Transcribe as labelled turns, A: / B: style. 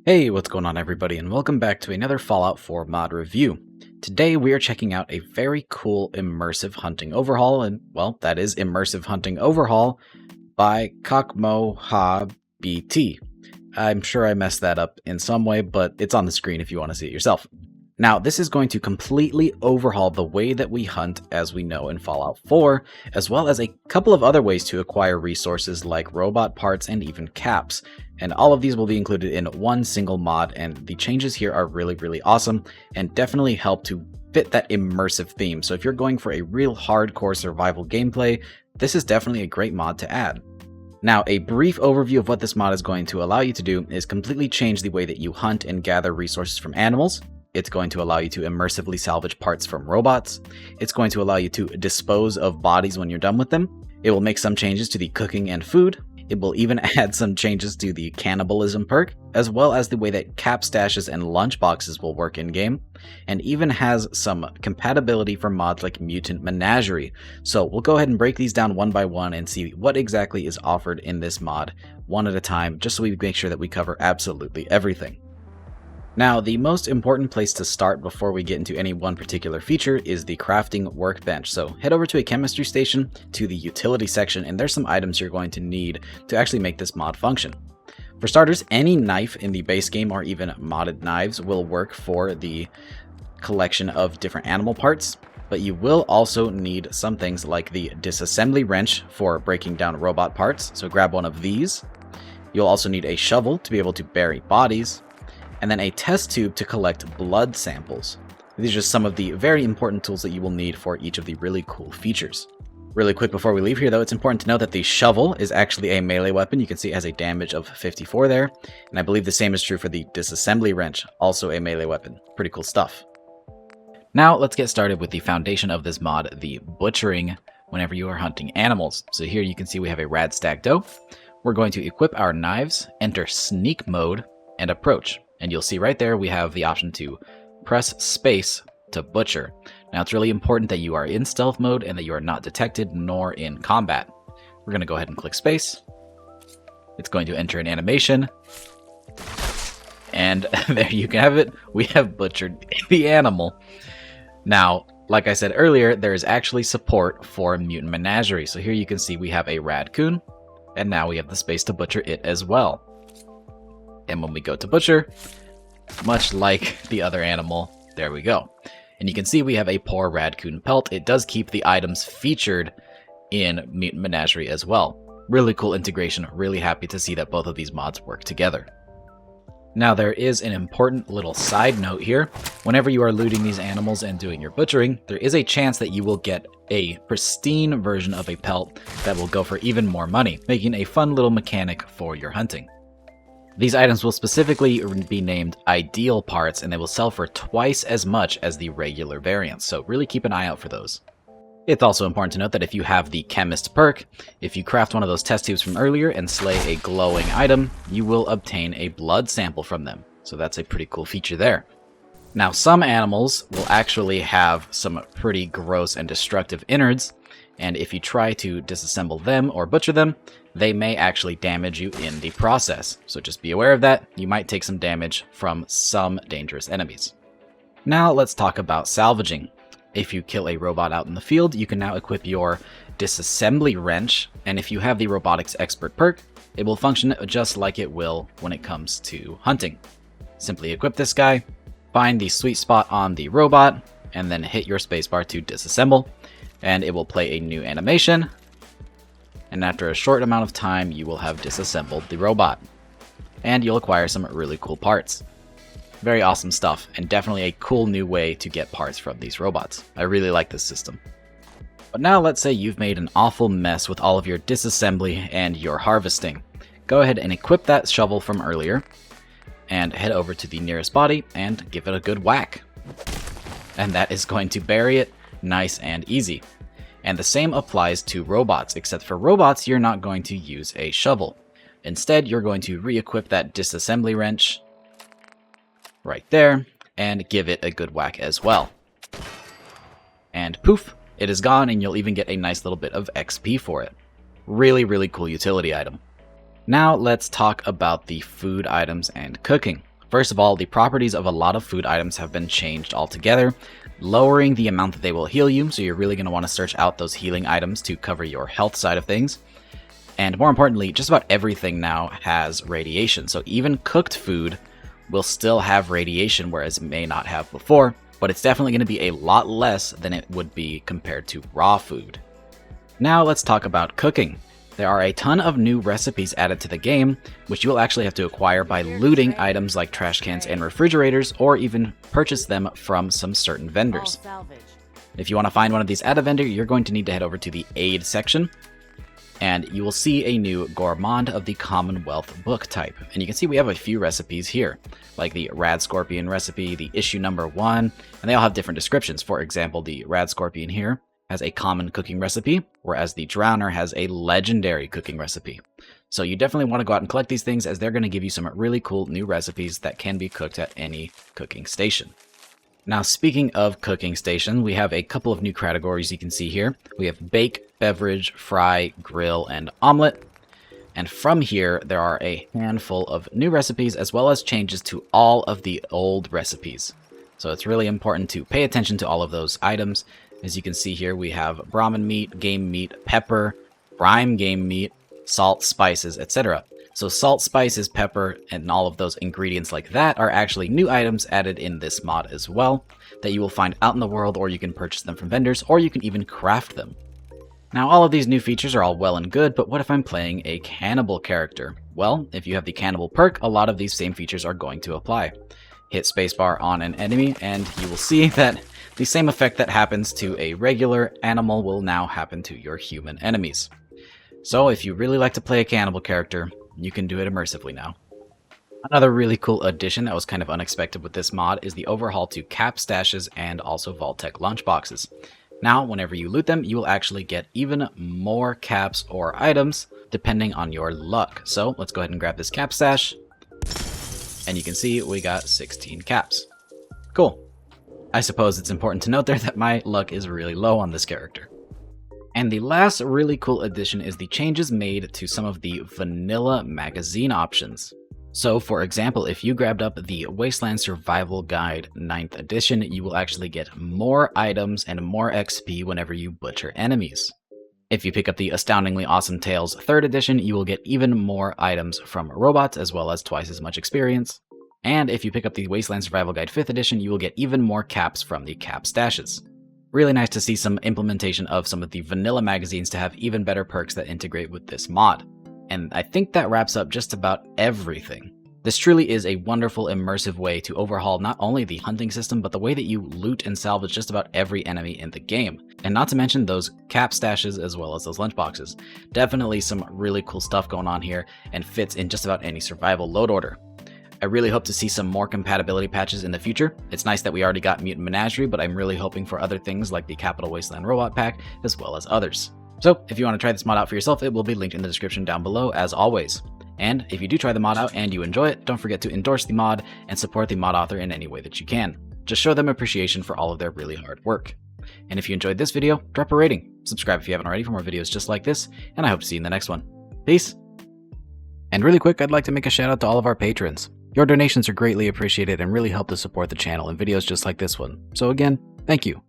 A: Hey, what's going on everybody, and welcome back to another Fallout 4 mod review. Today we are checking out a very cool immersive hunting overhaul, and well, that is Immersive Hunting Overhaul by Kakmo BT. I'm sure I messed that up in some way, but it's on the screen if you want to see it yourself. Now, this is going to completely overhaul the way that we hunt as we know in Fallout 4, as well as a couple of other ways to acquire resources like robot parts and even caps. And all of these will be included in one single mod, and the changes here are really awesome and definitely help to fit that immersive theme. So if you're going for a real hardcore survival gameplay, this is definitely a great mod to add. Now, a brief overview of what this mod is going to allow you to do is completely change the way that you hunt and gather resources from animals. It's going to allow you to immersively salvage parts from robots. It's going to allow you to dispose of bodies when you're done with them. It will make some changes to the cooking and food. It will even add some changes to the cannibalism perk, as well as the way that cap stashes and lunchboxes will work in-game, and even has some compatibility for mods like Mutant Menagerie. So we'll go ahead and break these down one by one and see what exactly is offered in this mod, one at a time, just so we make sure that we cover absolutely everything. Now, the most important place to start before we get into any one particular feature is the crafting workbench. So head over to a chemistry station to the utility section, and there's some items you're going to need to actually make this mod function. For starters, any knife in the base game or even modded knives will work for the collection of different animal parts, but you will also need some things like the disassembly wrench for breaking down robot parts. So grab one of these. You'll also need a shovel to be able to bury bodies, and then a test tube to collect blood samples. These are just some of the very important tools that you will need for each of the really cool features. Really quick before we leave here though, it's important to note that the shovel is actually a melee weapon. You can see it has a damage of 54 there, and I believe the same is true for the disassembly wrench, also a melee weapon. Pretty cool stuff. Now let's get started with the foundation of this mod, the butchering whenever you are hunting animals. So here you can see we have a rad stack dough. We're going to equip our knives, enter sneak mode, and approach. And you'll see right there we have the option to press space to butcher. Now it's really important that you are in stealth mode and that you are not detected nor in combat. We're going to go ahead and click space. It's going to enter an animation. And there you can have it. We have butchered the animal. Now, like I said earlier, there is actually support for Mutant Menagerie. So here you can see we have a raccoon, and now we have the space to butcher it as well. And when we go to butcher, much like the other animal, there we go. And you can see we have a poor raccoon pelt. It does keep the items featured in Mutant Menagerie as well. Really cool integration. Really happy to see that both of these mods work together. Now there is an important little side note here. Whenever you are looting these animals and doing your butchering, there is a chance that you will get a pristine version of a pelt that will go for even more money, making a fun little mechanic for your hunting. These items will specifically be named ideal parts, and they will sell for twice as much as the regular variants, so really keep an eye out for those. It's also important to note that if you have the chemist perk, if you craft one of those test tubes from earlier and slay a glowing item, you will obtain a blood sample from them, so that's a pretty cool feature there. Now some animals will actually have some pretty gross and destructive innards, and if you try to disassemble them or butcher them, they may actually damage you in the process. So just be aware of that. You might take some damage from some dangerous enemies. Now let's talk about salvaging. If you kill a robot out in the field, you can now equip your disassembly wrench, and if you have the robotics expert perk, it will function just like it will when it comes to hunting. Simply equip this guy, find the sweet spot on the robot, and then hit your spacebar to disassemble, and it will play a new animation. And after a short amount of time, you will have disassembled the robot. And you'll acquire some really cool parts. Very awesome stuff, and definitely a cool new way to get parts from these robots. I really like this system. But now let's say you've made an awful mess with all of your disassembly and your harvesting. Go ahead and equip that shovel from earlier, and head over to the nearest body and give it a good whack. And that is going to bury it nice and easy. And the same applies to robots, except for robots, you're not going to use a shovel. Instead, you're going to re-equip that disassembly wrench right there and give it a good whack as well. And poof, it is gone, and you'll even get a nice little bit of XP for it. Really cool utility item. Now let's talk about the food items and cooking. First of all, the properties of a lot of food items have been changed altogether, lowering the amount that they will heal you, so you're really going to want to search out those healing items to cover your health side of things. And more importantly, just about everything now has radiation, so even cooked food will still have radiation, whereas it may not have before, but it's definitely going to be a lot less than it would be compared to raw food. Now let's talk about cooking. There are a ton of new recipes added to the game, which you will actually have to acquire by looting items like trash cans and refrigerators, or even purchase them from some certain vendors. If you want to find one of these at a vendor, you're going to need to head over to the aid section, and you will see a new gourmand of the Commonwealth book type. And you can see we have a few recipes here, like the Rad Scorpion recipe, the issue number 1, and they all have different descriptions. For example, the Rad Scorpion here has a common cooking recipe, whereas the Drowner has a legendary cooking recipe. So you definitely want to go out and collect these things, as they're going to give you some really cool new recipes that can be cooked at any cooking station. Now, speaking of cooking station, we have a couple of new categories you can see here. We have bake, beverage, fry, grill, and omelet. And from here, there are a handful of new recipes, as well as changes to all of the old recipes. So it's really important to pay attention to all of those items. As you can see here, we have Brahmin meat, game meat, pepper, prime game meat, salt, spices, etc. So salt, spices, pepper, and all of those ingredients like that are actually new items added in this mod as well, that you will find out in the world, or you can purchase them from vendors, or you can even craft them. Now, all of these new features are all well and good, but what if I'm playing a cannibal character? Well, if you have the cannibal perk, a lot of these same features are going to apply. Hit spacebar on an enemy, and you will see that the same effect that happens to a regular animal will now happen to your human enemies. So if you really like to play a cannibal character, you can do it immersively now. Another really cool addition that was kind of unexpected with this mod is the overhaul to cap stashes and also Vault-Tec lunchboxes. Now, whenever you loot them, you will actually get even more caps or items depending on your luck. So let's go ahead and grab this cap stash, and you can see we got 16 caps. Cool. I suppose it's important to note there that my luck is really low on this character. And the last really cool addition is the changes made to some of the vanilla magazine options. So, for example, if you grabbed up the Wasteland Survival Guide 9th edition, you will actually get more items and more XP whenever you butcher enemies. If you pick up the Astoundingly Awesome Tales 3rd edition, you will get even more items from robots, as well as twice as much experience. And if you pick up the Wasteland Survival Guide 5th edition, you will get even more caps from the cap stashes. Really nice to see some implementation of some of the vanilla magazines to have even better perks that integrate with this mod. And I think that wraps up just about everything. This truly is a wonderful immersive way to overhaul not only the hunting system, but the way that you loot and salvage just about every enemy in the game. And not to mention those cap stashes as well as those lunchboxes. Definitely some really cool stuff going on here, and fits in just about any survival load order. I really hope to see some more compatibility patches in the future. It's nice that we already got Mutant Menagerie, but I'm really hoping for other things like the Capital Wasteland Robot Pack, as well as others. So if you want to try this mod out for yourself, it will be linked in the description down below as always. And if you do try the mod out and you enjoy it, don't forget to endorse the mod and support the mod author in any way that you can. Just show them appreciation for all of their really hard work. And if you enjoyed this video, drop a rating, subscribe if you haven't already for more videos just like this, and I hope to see you in the next one. Peace! And really quick, I'd like to make a shout out to all of our patrons. Your donations are greatly appreciated and really help to support the channel and videos just like this one. So again, thank you.